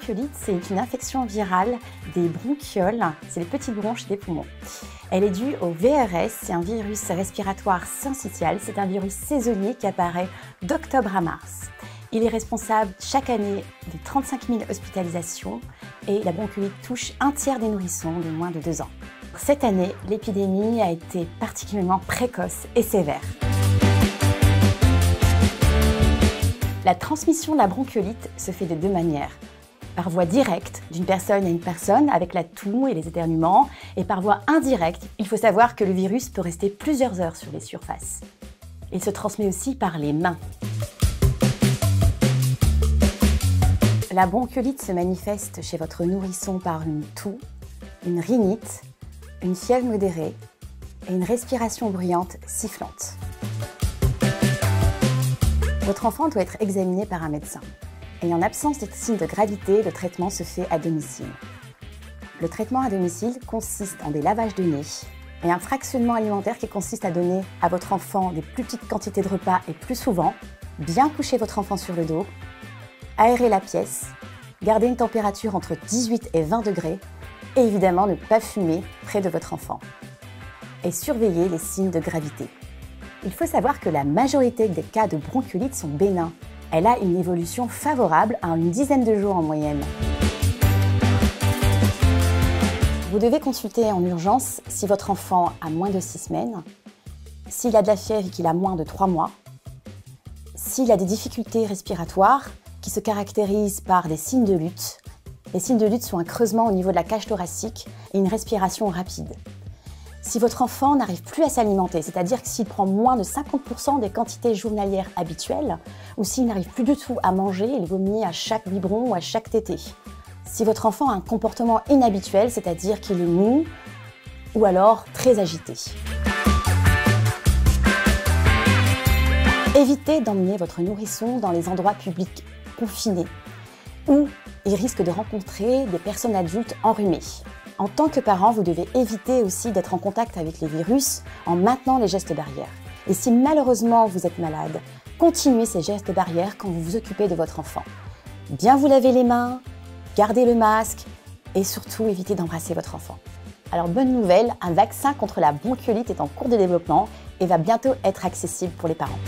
bronchiolite, c'est une infection virale des bronchioles, c'est les petites bronches des poumons. Elle est due au VRS, c'est un virus respiratoire syncytial, c'est un virus saisonnier qui apparaît d'octobre à mars. Il est responsable chaque année de 35 000 hospitalisations et la bronchiolite touche un tiers des nourrissons de moins de 2 ans. Cette année, l'épidémie a été particulièrement précoce et sévère. La transmission de la bronchiolite se fait de 2 manières. Par voie directe, d'une personne à une personne, avec la toux et les éternuements, et par voie indirecte, il faut savoir que le virus peut rester plusieurs heures sur les surfaces. Il se transmet aussi par les mains. La bronchiolite se manifeste chez votre nourrisson par une toux, une rhinite, une fièvre modérée et une respiration bruyante sifflante. Votre enfant doit être examiné par un médecin. Et en absence de signes de gravité, le traitement se fait à domicile. Le traitement à domicile consiste en des lavages de nez et un fractionnement alimentaire qui consiste à donner à votre enfant des plus petites quantités de repas et plus souvent, bien coucher votre enfant sur le dos, aérer la pièce, garder une température entre 18 et 20 degrés et évidemment ne pas fumer près de votre enfant. Et surveiller les signes de gravité. Il faut savoir que la majorité des cas de bronchiolite sont bénins. Elle a une évolution favorable à une dizaine de jours en moyenne. Vous devez consulter en urgence si votre enfant a moins de 6 semaines, s'il a de la fièvre et qu'il a moins de 3 mois, s'il a des difficultés respiratoires qui se caractérisent par des signes de lutte. Les signes de lutte sont un creusement au niveau de la cage thoracique et une respiration rapide. Si votre enfant n'arrive plus à s'alimenter, c'est-à-dire que s'il prend moins de 50% des quantités journalières habituelles, ou s'il n'arrive plus du tout à manger, il vomit à chaque biberon ou à chaque tétée. Si votre enfant a un comportement inhabituel, c'est-à-dire qu'il est mou ou alors très agité. Évitez d'emmener votre nourrisson dans les endroits publics confinés, où il risque de rencontrer des personnes adultes enrhumées. En tant que parent, vous devez éviter aussi d'être en contact avec les virus en maintenant les gestes barrières. Et si malheureusement vous êtes malade, continuez ces gestes barrières quand vous vous occupez de votre enfant. Bien vous laver les mains, gardez le masque et surtout évitez d'embrasser votre enfant. Alors bonne nouvelle, un vaccin contre la bronchiolite est en cours de développement et va bientôt être accessible pour les parents.